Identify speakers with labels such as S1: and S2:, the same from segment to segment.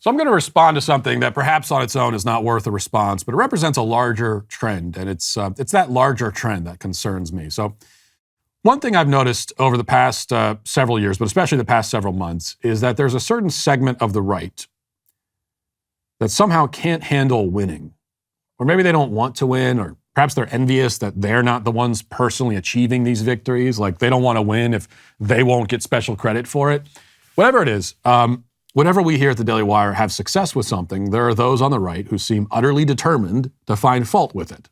S1: So I'm going to respond to something that perhaps on its own is not worth a response, but it represents a larger trend, and it's that larger trend that concerns me. So one thing I've noticed over the past several years, but especially the past several months, is that there's a certain segment of the right that somehow can't handle winning. Or maybe they don't want to win, or perhaps they're envious that they're not the ones personally achieving these victories. Like they don't want to win if they won't get special credit for it. Whatever it is, whenever we here at the Daily Wire have success with something, there are those on the right who seem utterly determined to find fault with it.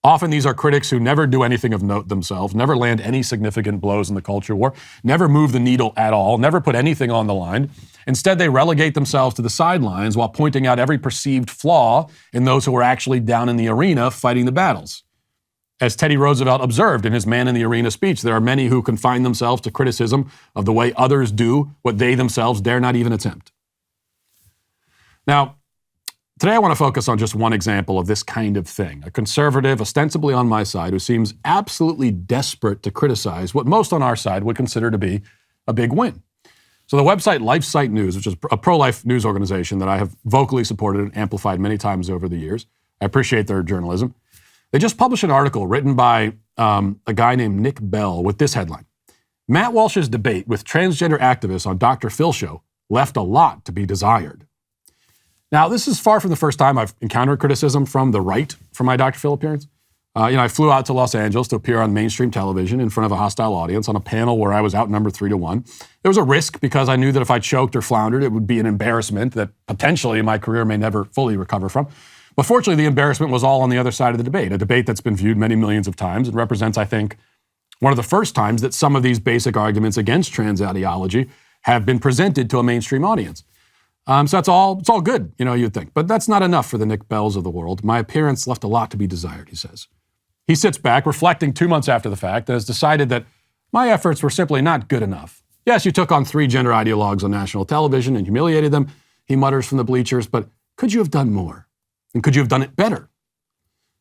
S1: Often these are critics who never do anything of note themselves, never land any significant blows in the culture war, never move the needle at all, never put anything on the line. Instead, they relegate themselves to the sidelines while pointing out every perceived flaw in those who are actually down in the arena fighting the battles. As Teddy Roosevelt observed in his Man in the Arena speech, there are many who confine themselves to criticism of the way others do what they themselves dare not even attempt. Now, today I want to focus on just one example of this kind of thing. A conservative, ostensibly on my side, who seems absolutely desperate to criticize what most on our side would consider to be a big win. So the website LifeSite News, which is a pro-life news organization that I have vocally supported and amplified many times over the years, I appreciate their journalism. They just published an article written by a guy named Nick Bell with this headline: Matt Walsh's debate with transgender activists on Dr. Phil show left a lot to be desired. Now, this is far from the first time I've encountered criticism from the right for my Dr. Phil appearance. I flew out to Los Angeles to appear on mainstream television in front of a hostile audience on a panel where I was outnumbered 3-1. There was a risk because I knew that if I choked or floundered, it would be an embarrassment that potentially my career may never fully recover from. But fortunately, the embarrassment was all on the other side of the debate, a debate that's been viewed many millions of times and represents, I think, one of the first times that some of these basic arguments against trans ideology have been presented to a mainstream audience. So it's all good, you'd think. But that's not enough for the Nick Bells of the world. My appearance left a lot to be desired, he says. He sits back, reflecting 2 months after the fact, and has decided that my efforts were simply not good enough. Yes, you took on 3 gender ideologues on national television and humiliated them, he mutters from the bleachers, but could you have done more? And could you have done it better?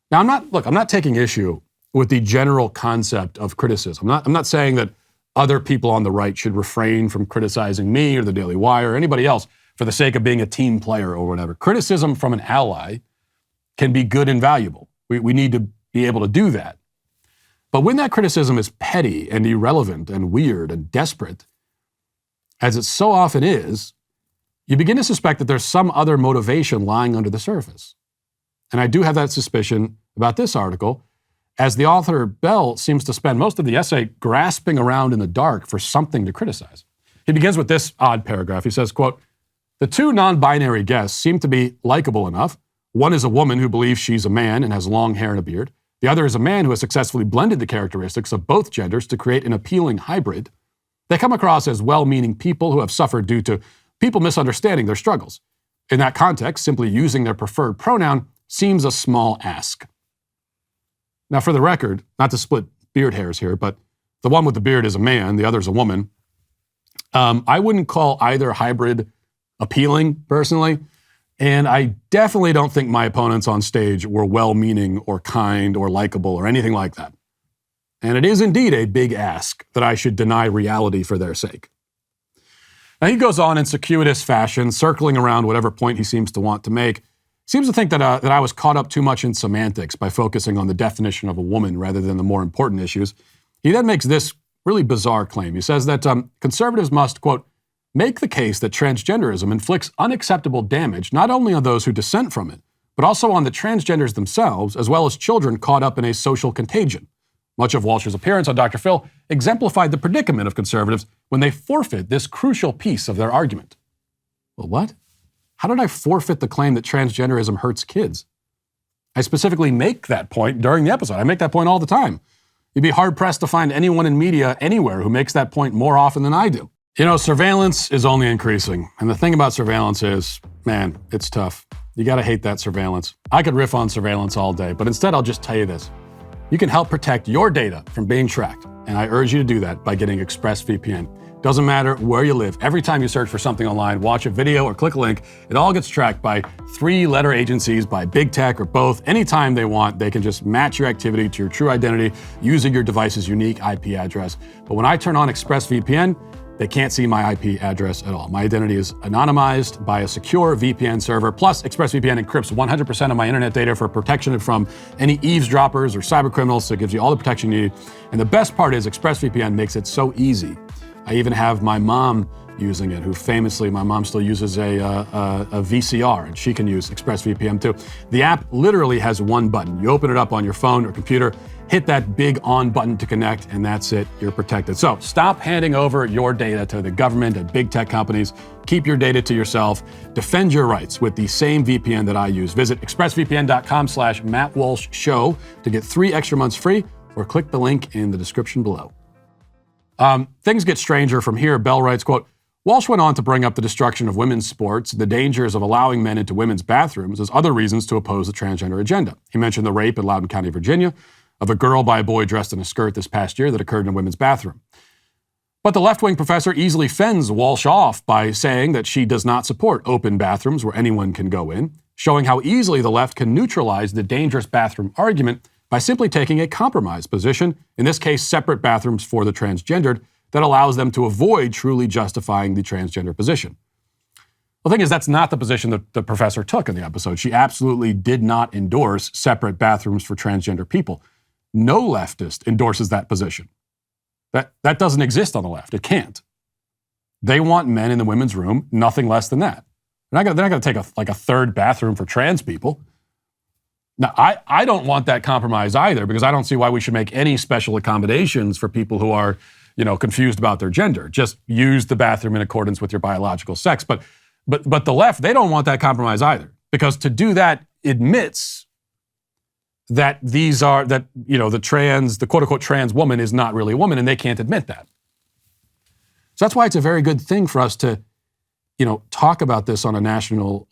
S1: Now, I'm not taking issue with the general concept of criticism. I'm not saying that other people on the right should refrain from criticizing me or the Daily Wire or anybody else for the sake of being a team player or whatever. Criticism from an ally can be good and valuable. We need to be able to do that. But when that criticism is petty and irrelevant and weird and desperate, as it so often is, you begin to suspect that there's some other motivation lying under the surface. And I do have that suspicion about this article, as the author Bell seems to spend most of the essay grasping around in the dark for something to criticize. He begins with this odd paragraph. He says, quote, "The 2 non-binary guests seem to be likable enough. One is a woman who believes she's a man and has long hair and a beard. The other is a man who has successfully blended the characteristics of both genders to create an appealing hybrid. They come across as well-meaning people who have suffered due to people misunderstanding their struggles. In that context, simply using their preferred pronoun seems a small ask." Now, for the record, not to split beard hairs here, but the one with the beard is a man, the other's a woman. I wouldn't call either hybrid appealing, personally, and I definitely don't think my opponents on stage were well-meaning or kind or likable or anything like that. And it is indeed a big ask that I should deny reality for their sake. Now, he goes on in circuitous fashion, circling around whatever point he seems to want to make. Seems to think that I was caught up too much in semantics by focusing on the definition of a woman rather than the more important issues. He then makes this really bizarre claim. He says that conservatives must, quote, "make the case that transgenderism inflicts unacceptable damage not only on those who dissent from it, but also on the transgenders themselves, as well as children caught up in a social contagion." Much of Walsh's appearance on Dr. Phil exemplified the predicament of conservatives when they forfeit this crucial piece of their argument. Well, what? How did I forfeit the claim that transgenderism hurts kids? I specifically make that point during the episode. I make that point all the time. You'd be hard-pressed to find anyone in media anywhere who makes that point more often than I do. Surveillance is only increasing. And the thing about surveillance is, man, it's tough. You gotta hate that surveillance. I could riff on surveillance all day, but instead I'll just tell you this. You can help protect your data from being tracked, and I urge you to do that by getting ExpressVPN. Doesn't matter where you live. Every time you search for something online, watch a video or click a link, it all gets tracked by 3-letter agencies, by big tech or both. Anytime they want, they can just match your activity to your true identity using your device's unique IP address. But when I turn on ExpressVPN, They can't see my IP address at all. My identity is anonymized by a secure VPN server. Plus, ExpressVPN encrypts 100% of my internet data for protection from any eavesdroppers or cyber criminals, so it gives you all the protection you need. And the best part is ExpressVPN makes it so easy. I even have my mom using it, who famously, my mom still uses a VCR, and she can use ExpressVPN too. The app literally has one button. You open it up on your phone or computer, hit that big on button to connect, and that's it, you're protected. So stop handing over your data to the government and big tech companies. Keep your data to yourself. Defend your rights with the same VPN that I use. Visit expressvpn.com/MattWalshShow to get 3 extra months free, or click the link in the description below. Things get stranger from here. Bell writes, quote, Walsh went on to bring up the destruction of women's sports, the dangers of allowing men into women's bathrooms as other reasons to oppose the transgender agenda. He mentioned the rape in Loudoun County, Virginia, of a girl by a boy dressed in a skirt this past year that occurred in a women's bathroom. But the left-wing professor easily fends Walsh off by saying that she does not support open bathrooms where anyone can go in, showing how easily the left can neutralize the dangerous bathroom argument by simply taking a compromise position, in this case, separate bathrooms for the transgendered, that allows them to avoid truly justifying the transgender position. The thing is, that's not the position that the professor took in the episode. She absolutely did not endorse separate bathrooms for transgender people. No leftist endorses that position. That doesn't exist on the left. It can't. They want men in the women's room, nothing less than that. They're not going to take a third bathroom for trans people. Now, I don't want that compromise either, because I don't see why we should make any special accommodations for people who are, confused about their gender. Just use the bathroom in accordance with your biological sex. But the left, they don't want that compromise either, because to do that admits that the quote unquote trans woman is not really a woman, and they can't admit that. So that's why it's a very good thing for us to, talk about this on a national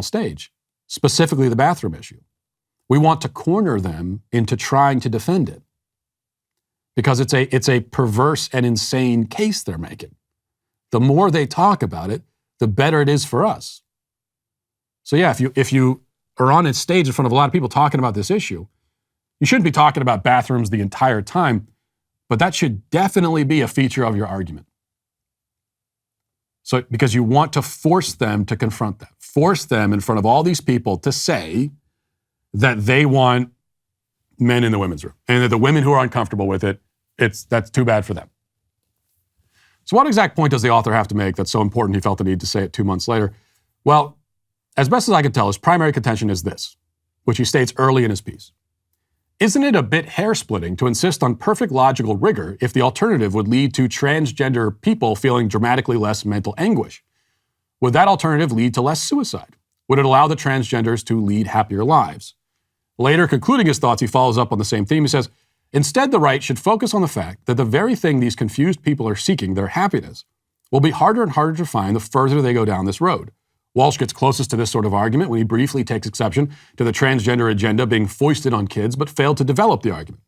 S1: stage, specifically the bathroom issue. We want to corner them into trying to defend it, because it's a perverse and insane case they're making. The more they talk about it, the better it is for us. So yeah, if you are on a stage in front of a lot of people talking about this issue, you shouldn't be talking about bathrooms the entire time, but that should definitely be a feature of your argument. So, because you want to force them to confront that, force them in front of all these people to say that they want men in the women's room, and that the women who are uncomfortable with it, that's too bad for them. So what exact point does the author have to make that's so important he felt the need to say it 2 months later? Well, as best as I can tell, his primary contention is this, which he states early in his piece. Isn't it a bit hair-splitting to insist on perfect logical rigor if the alternative would lead to transgender people feeling dramatically less mental anguish? Would that alternative lead to less suicide? Would it allow the transgenders to lead happier lives? Later, concluding his thoughts, he follows up on the same theme. He says, instead, the right should focus on the fact that the very thing these confused people are seeking, their happiness, will be harder and harder to find the further they go down this road. Walsh gets closest to this sort of argument when he briefly takes exception to the transgender agenda being foisted on kids, but failed to develop the argument.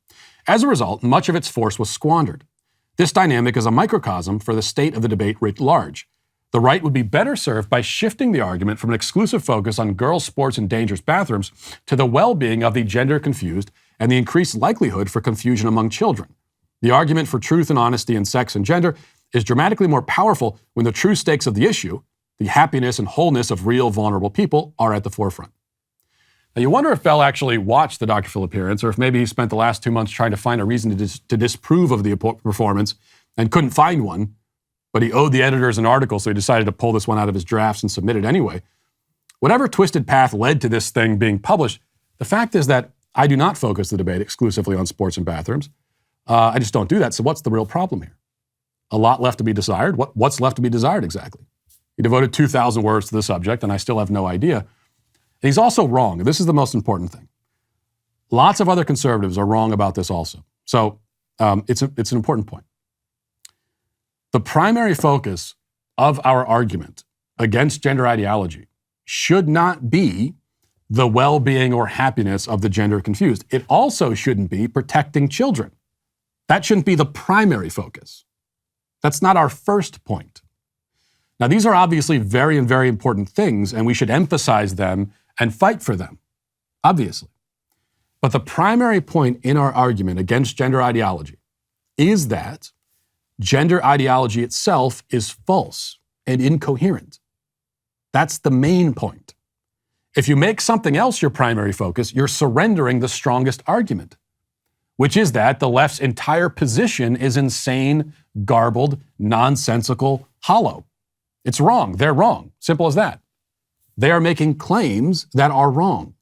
S1: As a result, much of its force was squandered. This dynamic is a microcosm for the state of the debate writ large. The right would be better served by shifting the argument from an exclusive focus on girls' sports and dangerous bathrooms to the well-being of the gender-confused and the increased likelihood for confusion among children. The argument for truth and honesty in sex and gender is dramatically more powerful when the true stakes of the issue, the happiness and wholeness of real vulnerable people, are at the forefront. Now, you wonder if Bell actually watched the Dr. Phil appearance, or if maybe he spent the last 2 months trying to find a reason to disprove of the performance and couldn't find one, but he owed the editors an article, so he decided to pull this one out of his drafts and submit it anyway. Whatever twisted path led to this thing being published, the fact is that I do not focus the debate exclusively on sports and bathrooms. I just don't do that. So what's the real problem here? A lot left to be desired. What's left to be desired exactly? He devoted 2,000 words to the subject, and I still have no idea. And he's also wrong. This is the most important thing. Lots of other conservatives are wrong about this also. So it's an important point. The primary focus of our argument against gender ideology should not be the well-being or happiness of the gender confused. It also shouldn't be protecting children. That shouldn't be the primary focus. That's not our first point. Now, these are obviously very and very important things, and we should emphasize them and fight for them, obviously. But the primary point in our argument against gender ideology is that Gender ideology itself is false and incoherent. That's the main point. If you make something else your primary focus, you're surrendering the strongest argument, which is that the left's entire position is insane, garbled, nonsensical, hollow. It's wrong. They're wrong. Simple as that. They are making claims that are wrong.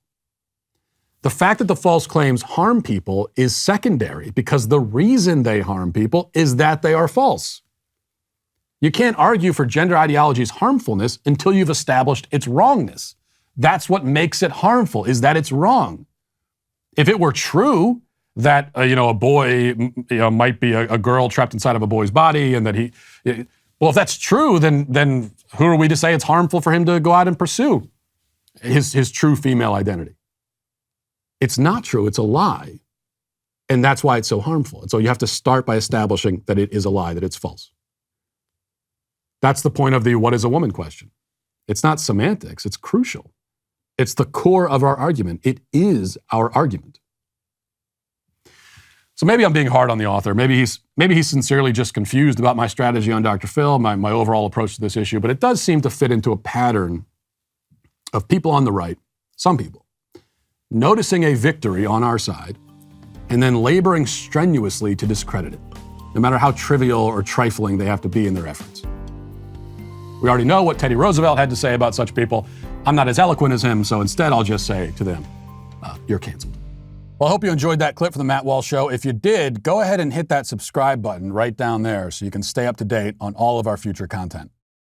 S1: The fact that the false claims harm people is secondary because the reason they harm people is that they are false. You can't argue for gender ideology's harmfulness until you've established its wrongness. That's what makes it harmful, is that it's wrong. If it were true that a boy might be a girl trapped inside of a boy's body, and that if that's true, then who are we to say it's harmful for him to go out and pursue his true female identity? It's not true, it's a lie. And that's why it's so harmful. And so you have to start by establishing that it is a lie, that it's false. That's the point of the what is a woman question. It's not semantics, it's crucial. It's the core of our argument. It is our argument. So maybe I'm being hard on the author. Maybe he's sincerely just confused about my strategy on Dr. Phil, my overall approach to this issue, but it does seem to fit into a pattern of people on the right, some people, noticing a victory on our side and then laboring strenuously to discredit it, no matter how trivial or trifling they have to be in their efforts. We already know what Teddy Roosevelt had to say about such people. I'm not as eloquent as him, so instead I'll just say to them, you're canceled. Well, I hope you enjoyed that clip from the Matt Walsh Show. If you did, go ahead and hit that subscribe button right down there so you can stay up to date on all of our future content.